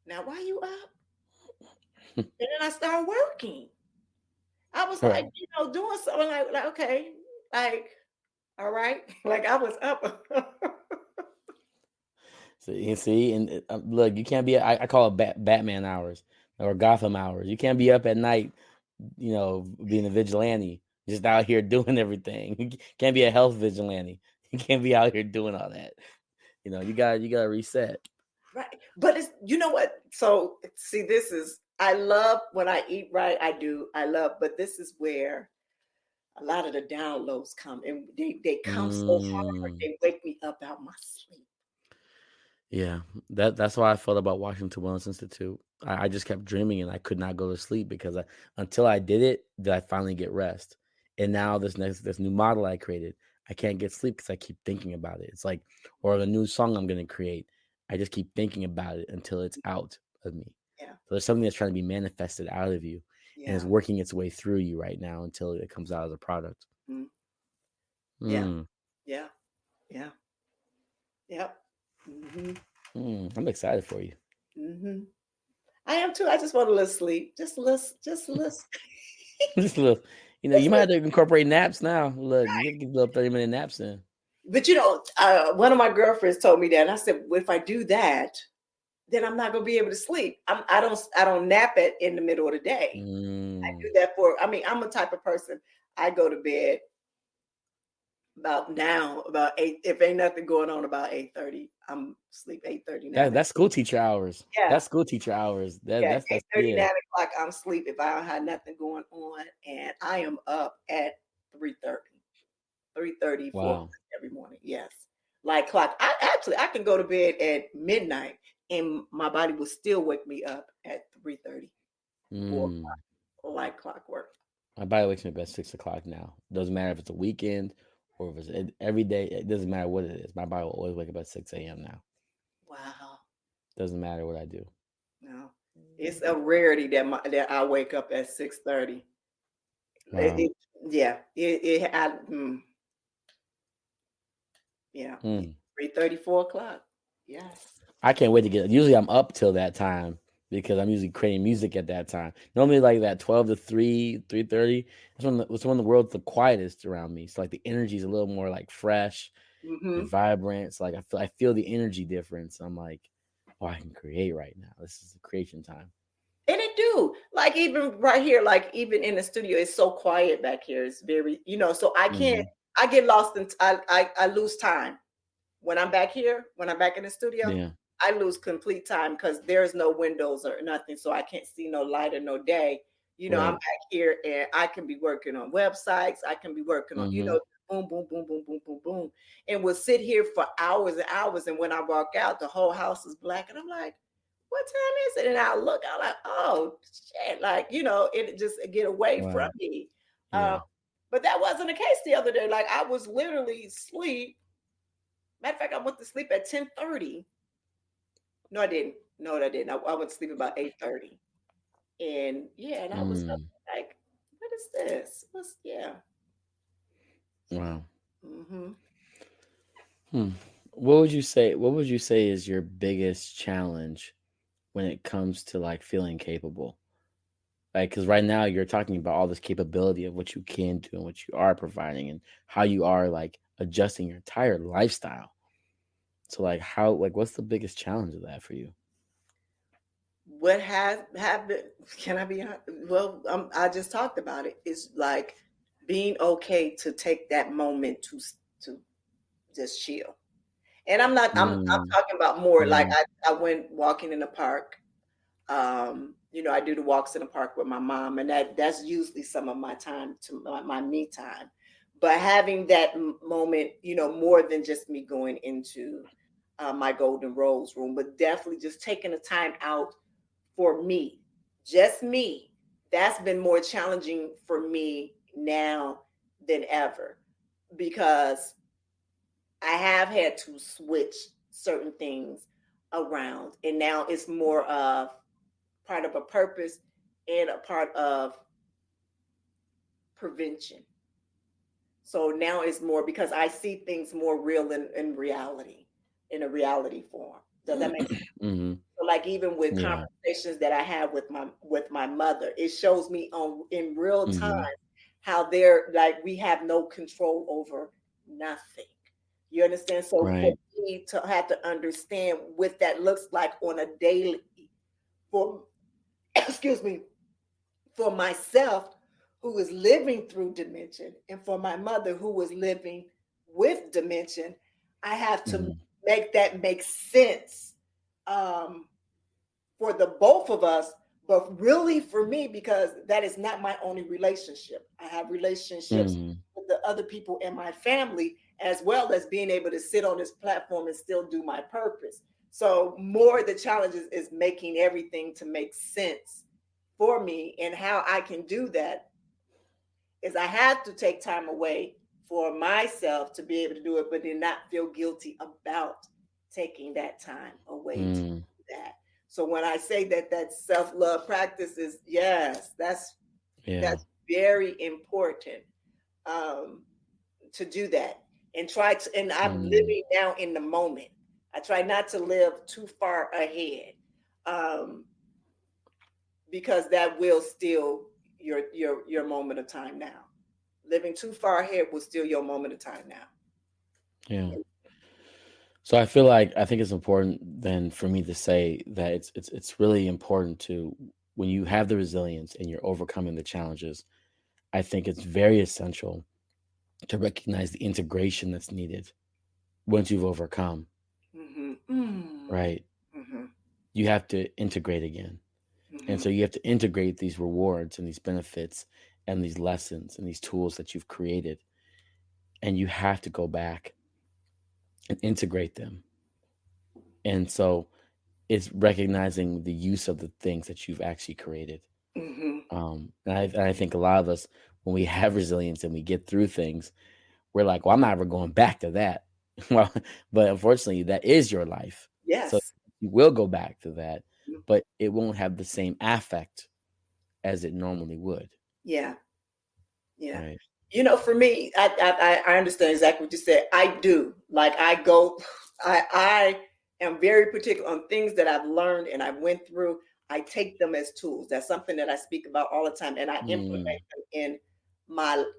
now why you up? And then I started working. I was like, doing something like okay, like, all right, like I was up. So you see, and look, you can't be. I call it Batman hours or Gotham hours. You can't be up at night, being a vigilante, just out here doing everything. You can't be a health vigilante. You can't be out here doing all that. You gotta reset. Right, but it's what. So see, I love when I eat right. I love, but this is where a lot of the downloads come, and they come so hard. They wake me up out my sleep. Yeah, that's how I felt about Washington Wellness Institute. I just kept dreaming and I could not go to sleep because until I did it, did I finally get rest. And now this new model I created, I can't get sleep because I keep thinking about it. It's like, or the new song I'm going to create, I just keep thinking about it until it's out of me. Yeah. So there's something that's trying to be manifested out of you, and it's working its way through you right now until it comes out as a product. Yeah. Yeah. Yeah. Yep. I'm excited for you. I am too. I just want a little sleep. Just a little. Just a little. You might have to incorporate naps now. Look, you get little 30-minute naps in. But one of my girlfriends told me that, and I said, well, if I do that, then I'm not gonna be able to sleep. I don't nap in the middle of the day. I do that I'm a type of person. I go to bed about 8. If ain't nothing going on, about 8:30. I'm sleep 8:30 now. That's school teacher hours. Yeah, that's school teacher hours. That's 8:30, 9 o'clock. I'm sleep if I don't have nothing going on, and I am up at 3:30. 3:30 wow. every morning. Yes, like clock. I can go to bed at midnight, and my body will still wake me up at 3:30. 4 o'clock, like clockwork. My body wakes me up at 6 o'clock now. Doesn't matter if it's a weekend or if it's every day. It doesn't matter what it is. My body will always wake up at 6 a.m. now. Wow. Doesn't matter what I do. No, it's a rarity that I wake up at 6:30. Wow. Yeah. 3:30, 4 o'clock. Yes. I can't wait to get. Usually I'm up till that time because I'm usually creating music at that time. Normally like that 12 to 3, 3:30. It's when the world's the quietest around me. So like the energy is a little more like fresh and vibrant. It's like I feel the energy difference. I'm like, oh, I can create right now. This is the creation time. And it do. Like even right here, like even in the studio, it's so quiet back here. It's very, so I can't, I get lost in, I lose time. When I'm back here, when I'm back in the studio, I lose complete time because there's no windows or nothing. So I can't see no light or no day. I'm back here and I can be working on websites. I can be working on, boom, boom, boom, boom, boom, boom, boom, and will sit here for hours and hours. And when I walk out, the whole house is black, and I'm like, "What time is it?" And I look, I'm like, "Oh shit!" Like, it just get away from Wow. me. Um, Yeah. but that wasn't the case the other day. Like, I was literally asleep. Matter of fact, I went to sleep at 10:30. No, I didn't. No, I didn't. I went to sleep about 8:30. And yeah, and I was up Mm. like, what is this? What's yeah. Wow. Hmm. Hmm. What would you say is your biggest challenge when it comes to like feeling capable? Like, because right now you're talking about all this capability of what you can do and what you are providing and how you are like adjusting your entire lifestyle. So like what's the biggest challenge of that for you? What has happened? Can I be honest? Well, I just talked about it. It's like being okay to take that moment to just chill. And I'm not. I'm Mm, talking about more like mm, I went walking in the park. I do the walks in the park with my mom, and that's usually some of my time to my me time. But having that moment, more than just me going into my golden rose room, but definitely just taking the time out for me, just me. That's been more challenging for me now than ever because I have had to switch certain things around, and now it's more of part of a purpose and a part of prevention. So now it's more because I see things more real in reality, in a reality form. Does that make sense? mm-hmm. So like even with Yeah. conversations that I have with my mother, it shows me on in real time Mm-hmm. how they're like we have no control over nothing. You understand? So for Right. me to have to understand what that looks like on a daily for excuse me, for myself who is living through dementia and for my mother who was living with dementia, I have to Mm-hmm. make that make sense um, for the both of us, but really for me because that is not my only relationship. I have relationships Mm-hmm. with the other people in my family as well as being able to sit on this platform and still do my purpose. So more the challenge is making everything to make sense for me, and how I can do that is I have to take time away for myself to be able to do it, but then not feel guilty about taking that time away to Mm. do that. So when I say that self-love practice is yes, Yeah. that's very important um, to do that and try to. And I'm Mm. living now in the moment. I try not to live too far ahead. Um, because that will steal your moment of time now. Living too far ahead will steal your moment of time now. Yeah. So I think it's important then for me to say that it's really important to when you have the resilience and you're overcoming the challenges, I think it's very essential to recognize the integration that's needed once you've overcome, Mm-hmm. Mm-hmm. right? Mm-hmm. You have to integrate again. And Mm-hmm. so you have to integrate these rewards and these benefits and these lessons and these tools that you've created. And you have to go back and integrate them. And so it's recognizing the use of the things that you've actually created. Mm-hmm. And I think a lot of us, when we have resilience and we get through things, we're like, well, I'm not ever going back to that. Well, but unfortunately, that is your life. So Yes. you will go back to that, but it won't have the same affect as it normally would. Yeah. Yeah. Right. For me, I understand exactly what you said. I do. Like I go, I am very particular on things that I've learned and I went through. I take them as tools. That's something that I speak about all the time, and I implement Mm, them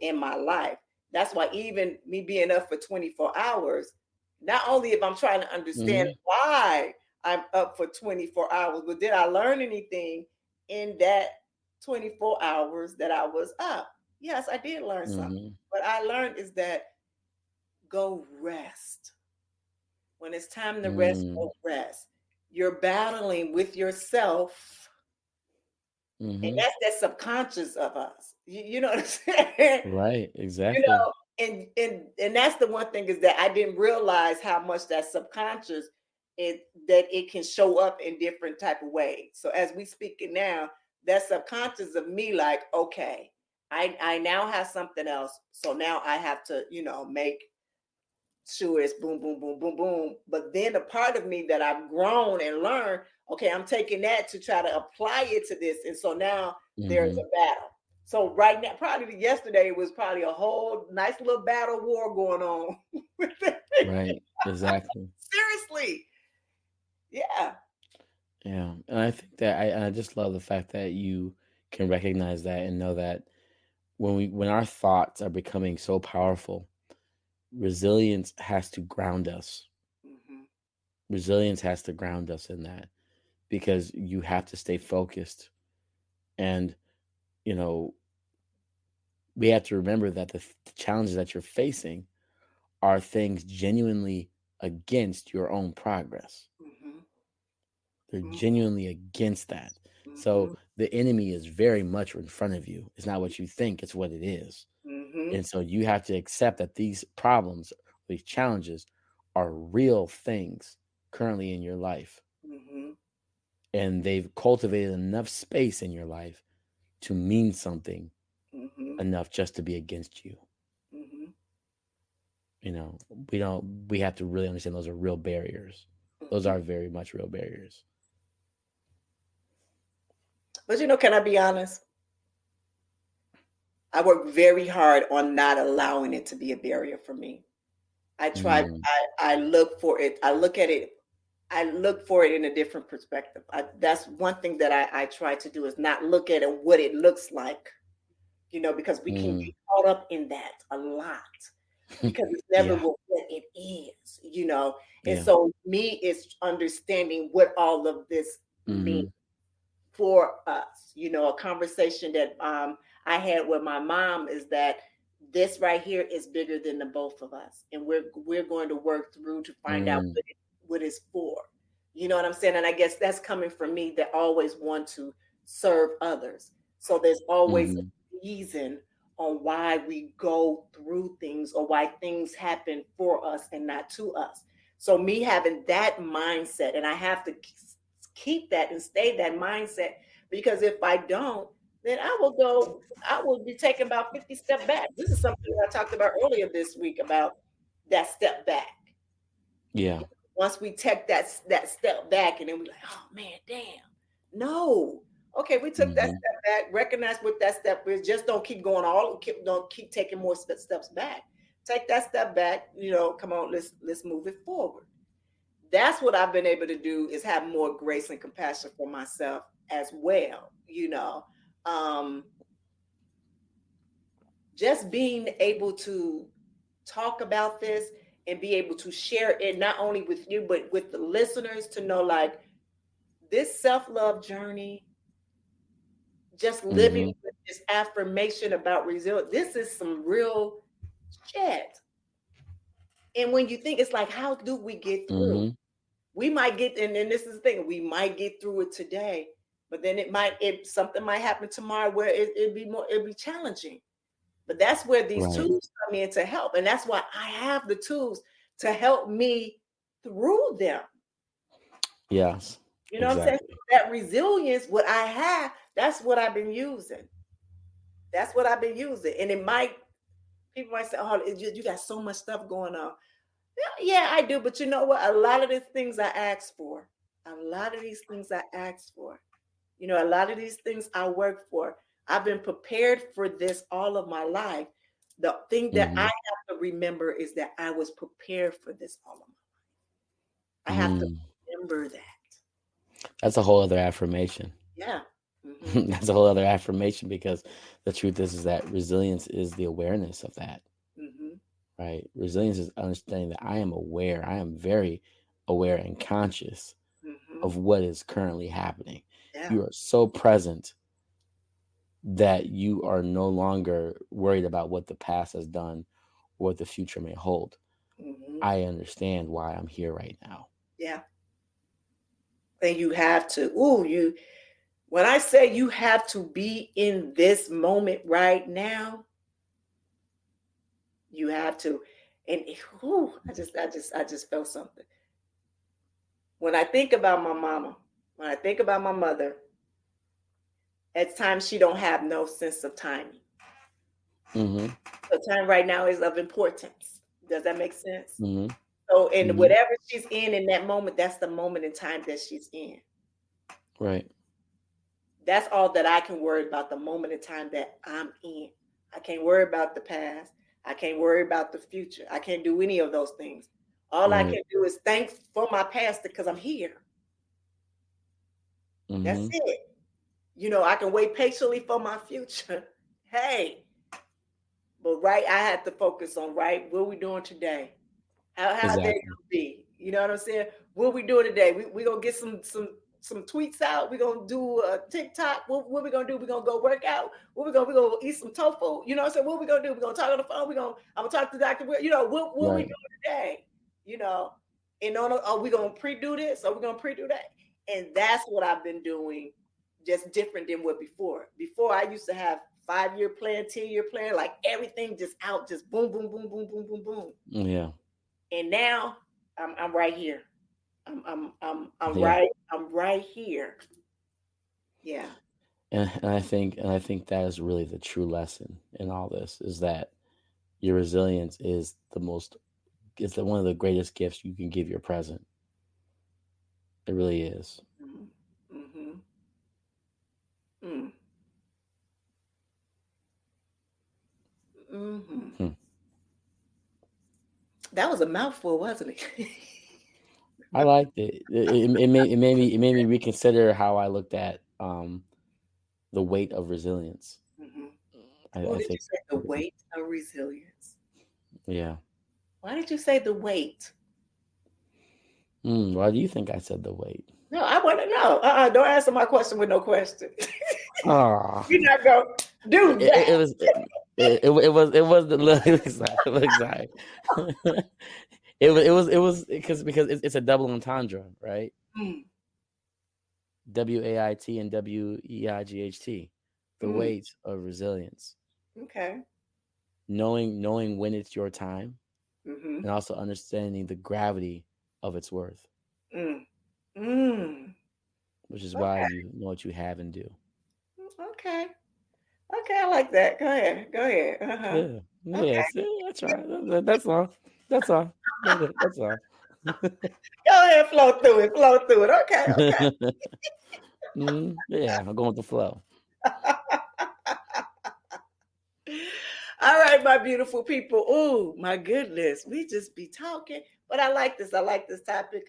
in my life. That's why even me being up for 24 hours, not only if I'm trying to understand hmm why I'm up for 24 hours, but did I learn anything in that 24 hours that I was up? Yes, I did learn something. hmm What I learned is that go rest. When it's time to rest, mm, go rest. You're battling with yourself, and hmm that's that subconscious of us. You know what I'm saying? Right. You know, Exactly. And that's the one thing, is that I didn't realize how much that subconscious that it can show up in different type of ways. So as we speaking now, that subconscious of me, like, okay, I now have something else. So now I have to, make sure it's boom, boom, boom, boom, boom. But then a part of me that I've grown and learned, okay, I'm taking that to try to apply it to this. And so now there's a battle. So right now, probably yesterday was probably a whole nice little battle war going on. Right. Exactly. Seriously. Yeah. Yeah. And I think that I just love the fact that you can recognize that and know that when our thoughts are becoming so powerful, resilience has to ground us. Mm-hmm. Resilience has to ground us in that, because you have to stay focused. And, we have to remember that the challenges that you're facing are things genuinely against your own progress. Mm-hmm. They're Mm-hmm. genuinely against that. So the enemy is very much in front of you. It's not what you think, it's what it is. Mm-hmm. And so you have to accept that these problems, these challenges, are real things currently in your life. Mm-hmm. And they've cultivated enough space in your life to mean something enough just to be against you. Mm-hmm. We have to really understand those are real barriers. Those are very much real barriers. But can I be honest? I work very hard on not allowing it to be a barrier for me. I try, I look for it. I look at it. I look for it in a different perspective. That's one thing that I try to do, is not look at it what it looks like, because we can get caught up in that a lot, because it's never what it is, And so me, it's understanding what all of this means for us. A conversation that I had with my mom is that this right here is bigger than the both of us, and we're going to work through to find out what it's for. You know what I'm saying? And I guess that's coming from me, that always want to serve others. So there's always a reason on why we go through things, or why things happen for us and not to us. So me having that mindset, and I have to keep that and stay that mindset, because if I don't, then I will be taking about 50 steps back. This is something that I talked about earlier this week, about that step back. Yeah. Once we take that step back, and then we're like, oh man, damn. No. Okay, we took that step back, recognize what that step is. Just don't keep going don't keep taking more steps back. Take that step back, come on, let's move it forward. That's what I've been able to do, is have more grace and compassion for myself as well. Just being able to talk about this and be able to share it, not only with you, but with the listeners, to know, like, this self-love journey, just living with this affirmation about resilience, this is some real shit. And when you think, it's like, how do we get through? We might get, and then this is the thing, we might get through it today, but then something might happen tomorrow where it'd be challenging. But that's where these tools come in to help. And that's why I have the tools to help me through them. Yes. You know what I'm saying? That resilience, what I have, that's what I've been using. That's what I've been using. And people might say, oh, you got so much stuff going on. Yeah, I do. But you know what? A lot of these things I asked for. A lot of these things I asked for. A lot of these things I work for. I've been prepared for this all of my life. The thing that I have to remember is that I was prepared for this all of my life. I have to remember that. That's a whole other affirmation. Yeah. That's a whole other affirmation, because the truth is that resilience is the awareness of that. Right? Resilience is understanding that I am aware. I am very aware and conscious of what is currently happening. Yeah. You are so present that you are no longer worried about what the past has done or what the future may hold. I understand why I'm here right now. Yeah. And you have to, when I say you have to be in this moment right now, You have to. And I just felt something. When I think about my mama, when I think about my mother, at times she don't have no sense of timing. Mm-hmm. The time right now is of importance. Does that make sense? Mm-hmm. So, and Mm-hmm. whatever she's in that moment, that's the moment in time that she's in. Right. That's all that I can worry about, the moment in time that I'm in. I can't worry about the past. I can't worry about the future. I can't do any of those things. All I Right. can do is thank for my past because I'm here. That's Mm-hmm. it. I can wait patiently for my future. Hey, but right, I have to focus on right. What are we doing today? How they Exactly. gonna be? You know what I'm saying? What we doing today? We gonna get some tweets out. We gonna do a TikTok. What we gonna do? We gonna go work out. We gonna eat some tofu. You know what I'm saying? What we gonna do? We gonna talk on the phone. I'm gonna talk to Dr. Will. What we Right. doing today? You know, and are we gonna pre-do this? Are we gonna pre-do that? And that's what I've been doing, just different than what before. Before I used to have 5-year plan, 10-year plan, like everything just out, just boom, boom, boom, boom, boom, boom, boom. Yeah. And now I'm right here. I'm Yeah. right here. Yeah. And I think that is really the true lesson in all this, is that your resilience is one of the greatest gifts you can give your present. It really is. Mm-hmm. Mm-hmm. Mm. Mm-hmm. Hmm. That was a mouthful, wasn't it? I liked it. It made me reconsider how I looked at the weight of resilience. Mm-hmm. Oh, I did you think, say the weight of resilience? yeah. Why did you say the weight? Why do you think I said the weight? No, I want to know. Don't answer my question with no question. Ah, You're not going to do that. it was the look sorry. It was because it's a double entendre, right? Mm, WAIT and WEIGHT, the mm, weight of resilience, okay. knowing when it's your time, Mm-hmm. and also understanding the gravity of its worth, Mm, mm. which is why Okay. you know what you have and do. Okay. Okay. I like that. Go ahead. Go ahead. Uh-huh. Yeah, Okay. yeah, see, that's right. That's all. That's all. That's all. Go ahead. Flow through it. Flow through it. Okay. Okay. Yeah, I'm going with the flow. All right, my beautiful people. Oh, my goodness. We just be talking. But I like this. I like this topic.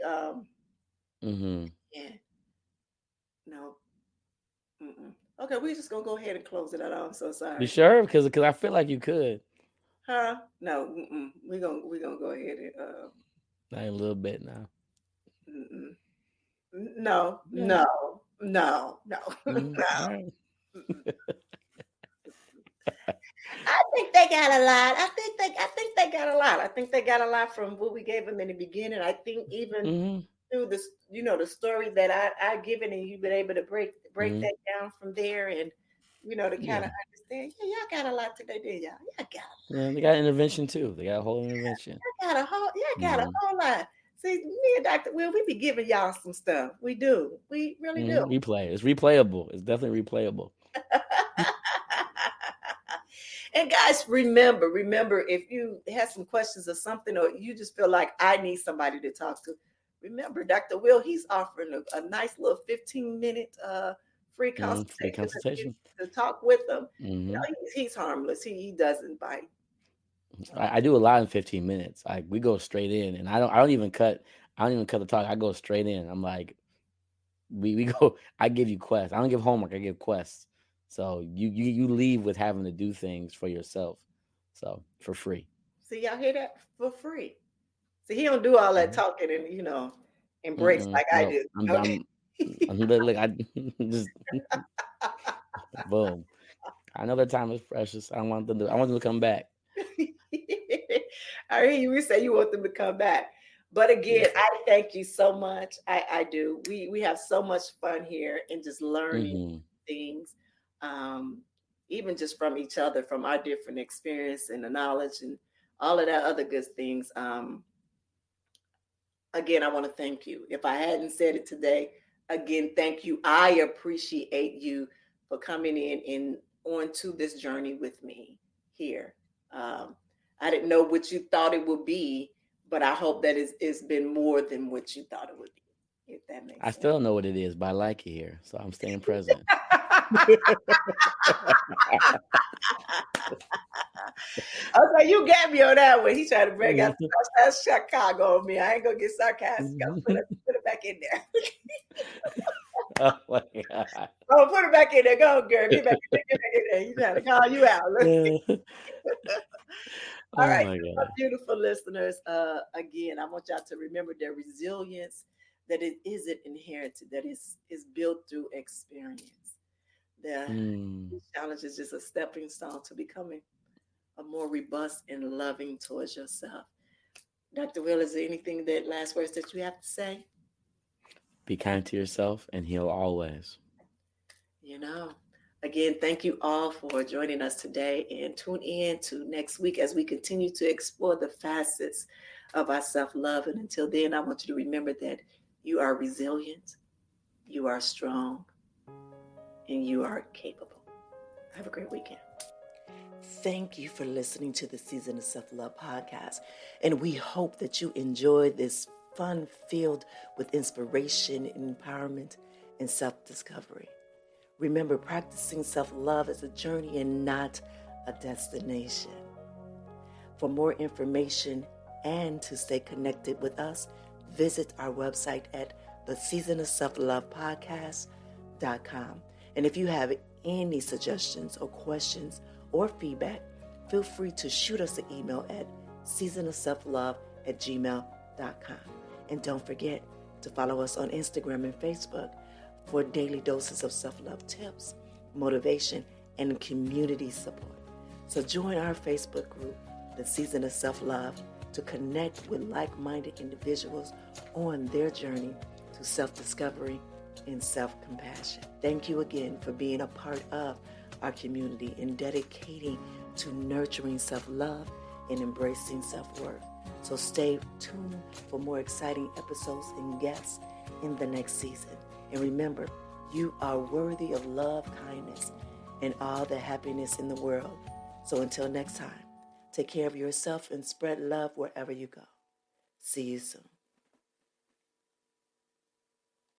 Mm-hmm. Yeah. No. Mm-mm. Okay, we're just gonna go ahead and close it out. I'm so You sorry. sure? Because I feel like you could. Huh? No. Mm-mm. We're gonna go ahead and Not a little bit now. mm-mm. No, Yeah. no, no, no, All no. right. I think they got a lot. I think they got a lot. I think they got a lot from what we gave them in the beginning. I think even Mm-hmm. through this, the story that I given, and you've been able to break Mm-hmm. that down from there, and to kind Yeah. of understand. Yeah, y'all got a lot today, did y'all? Yeah. They got intervention too. They got a whole intervention. Y'all got a Mm-hmm. whole lot. See, me and Dr. Will, we be giving y'all some stuff. We do. We really do. Mm-hmm. Replay. It's replayable. It's definitely replayable. And guys, remember, if you have some questions or something, or you just feel like I need somebody to talk to, remember, Dr. Will, he's offering a nice little 15-minute free Free consultation consultation. to talk with him. Mm-hmm. He's harmless. He doesn't bite. I do a lot in 15 minutes. Like, we go straight in, and I don't even cut the talk. I go straight in. I'm like, we go. I give you quests. I don't give homework. I give quests. So you leave with having to do things for yourself. So for free. See, y'all hear that? For free. See, he don't do all that Mm-hmm. talking and and breaks like I No, do. I'm Okay. look, I just boom. I know their time is precious. I want them to come back. I hear you say you want them to come back. But again, I thank you so much. I do. We have so much fun here and just learning Mm-hmm. things, even just from each other, from our different experience and the knowledge and all of that other good things. Again, I want to thank you. If I hadn't said it today, again, thank you. I appreciate you for coming in and onto this journey with me here. I didn't know what you thought it would be, but I hope that it's been more than what you thought it would be, if that makes I sense. still don't know what it is, but I like it here, so I'm staying present. Okay, you got me on that one. He tried to bring out that's Chicago on me. I ain't gonna get sarcastic. I'll put it back in there. Oh my God. Oh, put it back in there. Go, girl. Get back in there. You trying to call you out. All Oh right, my my God. beautiful listeners. Again, I want y'all to remember their resilience, that it isn't inherited, that is built through experience. The challenge is just a stepping stone to becoming a more robust and loving towards yourself. Dr. Will, is there anything that last words that you have to say? Be kind to yourself and heal always. You know, again, thank you all for joining us today, and tune in to next week as we continue to explore the facets of our self-love. And until then, I want you to remember that you are resilient, you are strong, and you are capable. Have a great weekend. Thank you for listening to the Season of Self-Love podcast. And we hope that you enjoyed this fun filled with inspiration, empowerment, and self-discovery. Remember, practicing self-love is a journey and not a destination. For more information and to stay connected with us, visit our website at theseasonofselflovepodcast.com. And if you have any suggestions or questions or feedback, feel free to shoot us an email at seasonofselflove@gmail.com. And don't forget to follow us on Instagram and Facebook for daily doses of self-love tips, motivation, and community support. So join our Facebook group, The Season of Self-Love, to connect with like-minded individuals on their journey to self-discovery and self-compassion. Thank you again for being a part of our community and dedicating to nurturing self-love and embracing self-worth. So stay tuned for more exciting episodes and guests in the next season. And remember, you are worthy of love, kindness, and all the happiness in the world. So until next time, take care of yourself and spread love wherever you go. See you soon.